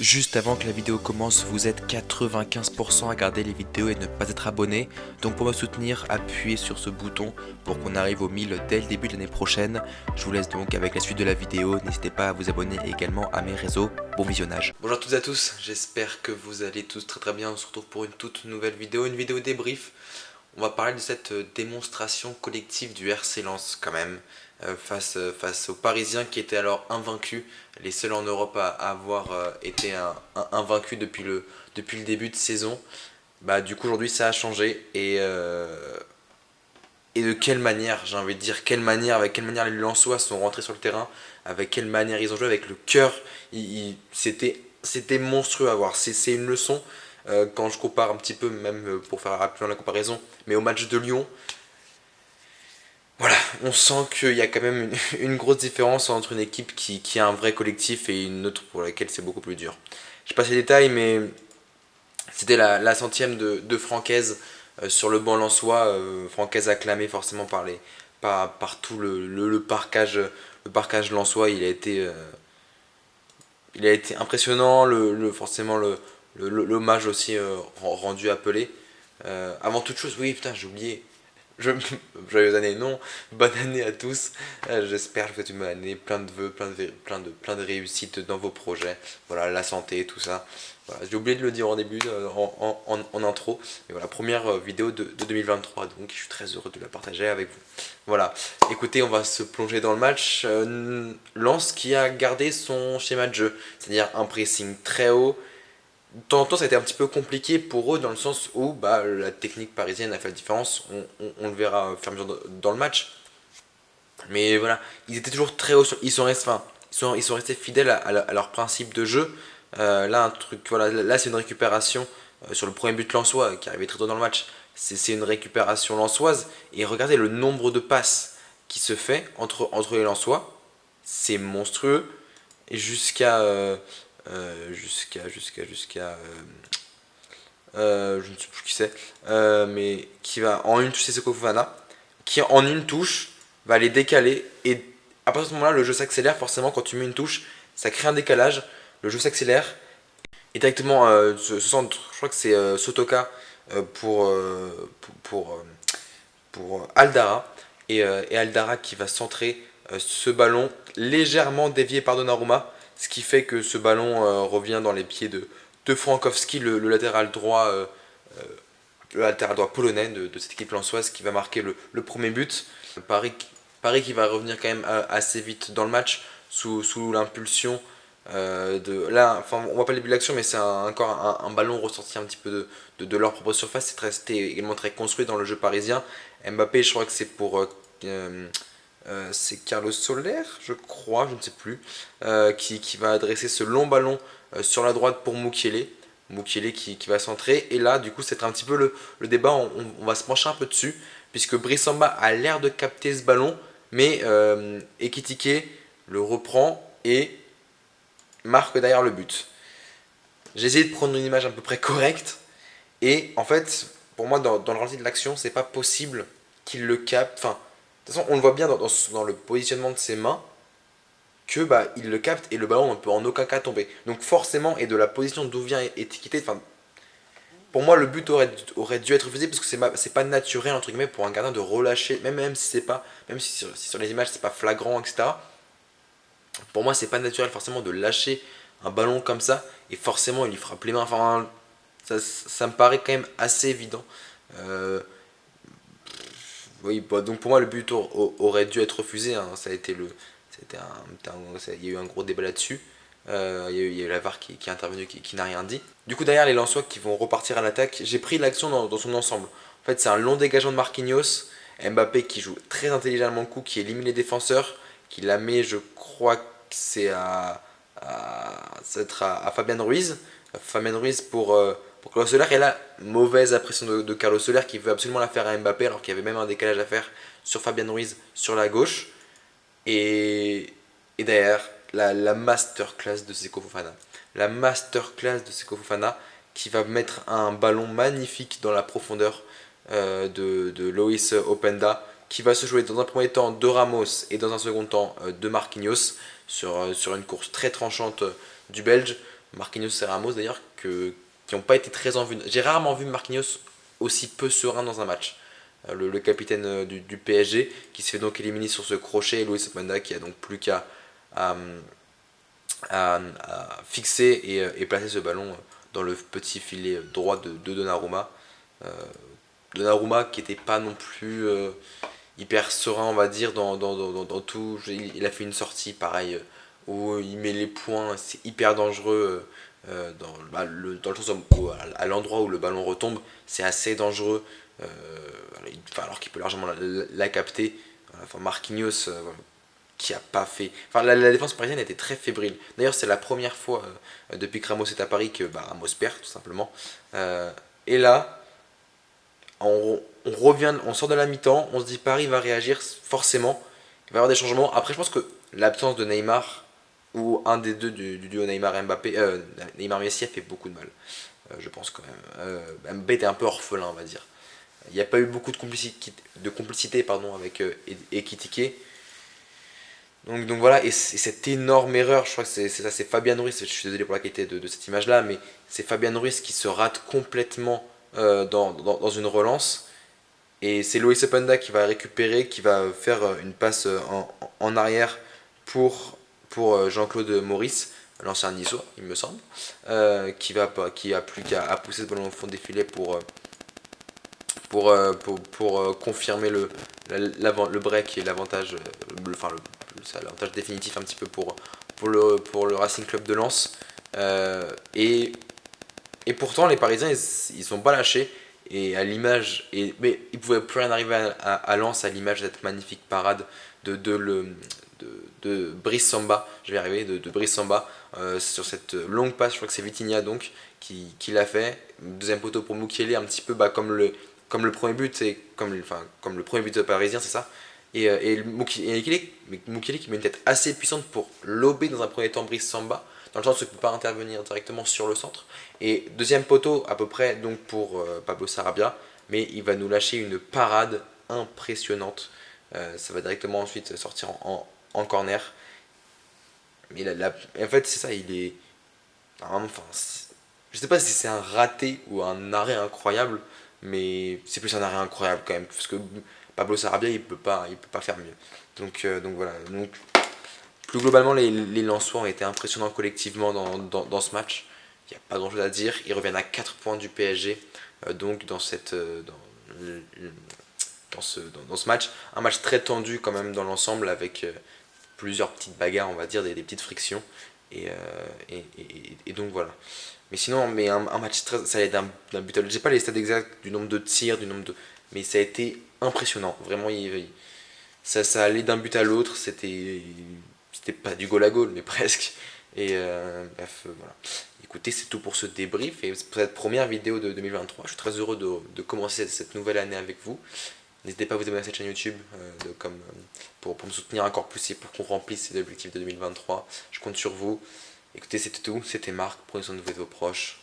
Juste avant que la vidéo commence, vous êtes 95% à regarder les vidéos et ne pas être abonné. Donc pour me soutenir, appuyez sur ce bouton pour qu'on arrive aux 1000 dès le début de l'année prochaine. Je vous laisse donc avec la suite de la vidéo. N'hésitez pas à vous abonner également à mes réseaux. Bon visionnage. Bonjour à toutes et à tous, j'espère que vous allez tous très bien. On se retrouve pour une toute nouvelle vidéo, une vidéo débrief. On va parler de cette démonstration collective du RC Lens quand même, face aux Parisiens qui étaient alors invaincus, les seuls en Europe à avoir été invaincus depuis le début de saison. Bah, du coup aujourd'hui ça a changé et de quelle manière, j'ai envie de dire, avec quelle manière les Lensois sont rentrés sur le terrain, avec quelle manière ils ont joué, avec le cœur, c'était monstrueux à voir. C'est une leçon quand je compare un petit peu, même pour faire rapidement la comparaison, mais au match de Lyon, voilà, on sent qu'il y a quand même une grosse différence entre une équipe qui a un vrai collectif et une autre pour laquelle c'est beaucoup plus dur. Je passe les détails, mais c'était la centième de Francaise sur le banc lensois. Francaise acclamé forcément par tout le parcage lensois. Il a été impressionnant, forcément l'hommage aussi rendu à Pelé. Avant toute chose, oui, putain, j'ai oublié. Je, joyeuses années, non. Bonne année à tous. J'espère que vous faites une bonne année, plein de vœux, plein de réussites dans vos projets. Voilà, la santé, tout ça. Voilà, j'ai oublié de le dire en début, en intro. Mais voilà, première vidéo de 2023, donc je suis très heureux de la partager avec vous. Voilà, écoutez, on va se plonger dans le match. Lens qui a gardé son schéma de jeu, c'est-à-dire un pressing très haut. De temps en temps, ça a été un petit peu compliqué pour eux dans le sens où bah, la technique parisienne a fait la différence. On le verra au fur et à mesure dans le match. Mais voilà, ils étaient toujours très hauts. Ils sont restés fidèles à leur principe de jeu. Là, un truc, voilà, là c'est une récupération sur le premier but lensois qui arrivait très tôt dans le match. C'est une récupération lensoise. Et regardez le nombre de passes qui se fait entre les lensois. C'est monstrueux. Et je ne sais plus qui c'est, mais qui va en une touche, c'est Seko Fofana, qui en une touche va les décaler. Et à partir de ce moment-là, le jeu s'accélère. Forcément, quand tu mets une touche, ça crée un décalage. Le jeu s'accélère. Et directement, ce centre, je crois que c'est Sotoka pour Aldara. Et Aldara qui va centrer ce ballon légèrement dévié par Donnarumma. Ce qui fait que ce ballon revient dans les pieds de Frankowski, le latéral droit polonais de cette équipe lançoise qui va marquer le premier but. Paris, Paris qui va revenir quand même assez vite dans le match sous l'impulsion de là, enfin on voit pas le début de l'action, mais c'est encore un ballon ressorti un petit peu de leur propre surface. C'était également très construit dans le jeu parisien. Mbappé, je crois que c'est Carlos Soler, je crois, je ne sais plus, qui va adresser ce long ballon sur la droite pour Mukiele. Mukiele qui va centrer. Et là, du coup, c'est un petit peu le débat. On va se pencher un peu dessus, puisque Brissamba a l'air de capter ce ballon, mais Ekitike le reprend et marque derrière le but. J'ai essayé de prendre une image à peu près correcte. Et en fait, pour moi, dans le ralenti de l'action, c'est pas possible qu'il le capte. Enfin, de toute façon, on le voit bien dans le positionnement de ses mains que bah, il le capte et le ballon ne peut en aucun cas tomber. Donc forcément, et de la position d'où vient étiqueté, enfin, pour moi, le but aurait dû être refusé parce que c'est pas naturel entre guillemets pour un gardien de relâcher, même si c'est pas, même si sur les images c'est pas flagrant, etc. Pour moi, c'est pas naturel forcément de lâcher un ballon comme ça et forcément il y frappe les mains. Enfin, ça me paraît quand même assez évident. Euh, oui, bah, donc pour moi, le but aurait dû être refusé. Hein. Ça a été il y a eu un gros débat là-dessus. Il y a eu la VAR qui est intervenue, qui n'a rien dit. Du coup, derrière les Lensois qui vont repartir à l'attaque, j'ai pris l'action dans son ensemble. En fait, c'est un long dégagement de Marquinhos, Mbappé qui joue très intelligemment le coup, qui élimine les défenseurs, qui la met, je crois que c'est à Fabien Ruiz. Fabien Ruiz pour Carlos Soler. Et là, mauvaise impression de Carlos Soler qui veut absolument la faire à Mbappé alors qu'il y avait même un décalage à faire sur Fabien Ruiz sur la gauche. Et derrière, la masterclass de Seko Fofana. La masterclass de Seko Fofana qui va mettre un ballon magnifique dans la profondeur de Loïs Openda, qui va se jouer dans un premier temps de Ramos et dans un second temps de Marquinhos sur une course très tranchante du Belge. Marquinhos et Ramos d'ailleurs, qui n'ont pas été très en vue. J'ai rarement vu Marquinhos aussi peu serein dans un match. Le capitaine du PSG qui se fait donc éliminer sur ce crochet, et Luis Openda qui a donc plus qu'à à, à fixer et placer ce ballon dans le petit filet droit de Donnarumma. Euh, Donnarumma qui n'était pas non plus hyper serein, on va dire, dans tout. Il a fait une sortie pareil où il met les points, c'est hyper dangereux. Dans le sens où, à l'endroit où le ballon retombe, c'est assez dangereux, euh, alors qu'il peut largement la capter. Enfin, Marquinhos, qui a pas fait. Enfin, la défense parisienne était très fébrile. D'ailleurs, c'est la première fois depuis que Ramos est à Paris que Ramos perd, tout simplement. Et là, on revient, on sort de la mi-temps, on se dit Paris va réagir forcément, il va y avoir des changements. Après, je pense que l'absence de Neymar ou un des deux du duo Neymar-Mbappé, Neymar-Messi a fait beaucoup de mal, je pense quand même. Mbappé était un peu orphelin, on va dire. Il n'y a pas eu beaucoup de complicité pardon, avec Ekitike. Donc voilà, et cette énorme erreur, je crois que c'est ça, c'est Fabian Ruiz, je suis désolé pour la qualité de cette image-là, mais c'est Fabian Ruiz qui se rate complètement dans une relance. Et c'est Loïs Openda qui va récupérer, qui va faire une passe en arrière pour Jean-Claude Maurice, l'ancien niçois, il me semble, qui a plus qu'à pousser ce ballon au fond des filets pour confirmer le break et l'avantage, l'avantage définitif un petit peu pour le Racing Club de Lens. Et pourtant, les Parisiens, ils sont pas lâchés. Et à l'image, mais il pouvait plus rien arriver à Lens à l'image de cette magnifique parade de Brice Samba, je vais y arriver, de Brice Samba, sur cette longue passe, je crois que c'est Vitinha donc, qui l'a fait. Deuxième poteau pour Mukiele, un petit peu comme le premier but, comme le premier but de Parisien, c'est ça. Et Mukiele qui met une tête assez puissante pour lober dans un premier temps Brice Samba, dans le sens où il ne peut pas intervenir directement sur le centre. Et deuxième poteau à peu près donc pour Pablo Sarabia, mais il va nous lâcher une parade impressionnante. Ça va directement ensuite sortir en corner. Mais en fait c'est ça, il est... Enfin, je sais pas si c'est un raté ou un arrêt incroyable, mais c'est plus un arrêt incroyable quand même, parce que Pablo Sarabia il peut pas faire mieux. Donc voilà. Donc, plus globalement, les Lensois ont été impressionnants collectivement dans ce match. Il n'y a pas grand chose à dire. Ils reviennent à 4 points du PSG, donc dans ce match. Un match très tendu quand même dans l'ensemble, avec plusieurs petites bagarres, on va dire, des petites frictions. Et, et donc voilà. Mais sinon, un match très, ça allait d'un but à l'autre. J'ai pas les stats exacts du nombre de tirs, du nombre de. Mais ça a été impressionnant. Vraiment, ça allait d'un but à l'autre. C'était pas du goal à goal, mais presque. Et bref, voilà. Écoutez, c'est tout pour ce débrief et pour cette première vidéo de 2023. Je suis très heureux de commencer cette nouvelle année avec vous. N'hésitez pas à vous abonner à cette chaîne YouTube pour me soutenir encore plus et pour qu'on remplisse ces objectifs de 2023. Je compte sur vous. Écoutez, c'était tout. C'était Marc. Prenez soin de vous et de vos proches.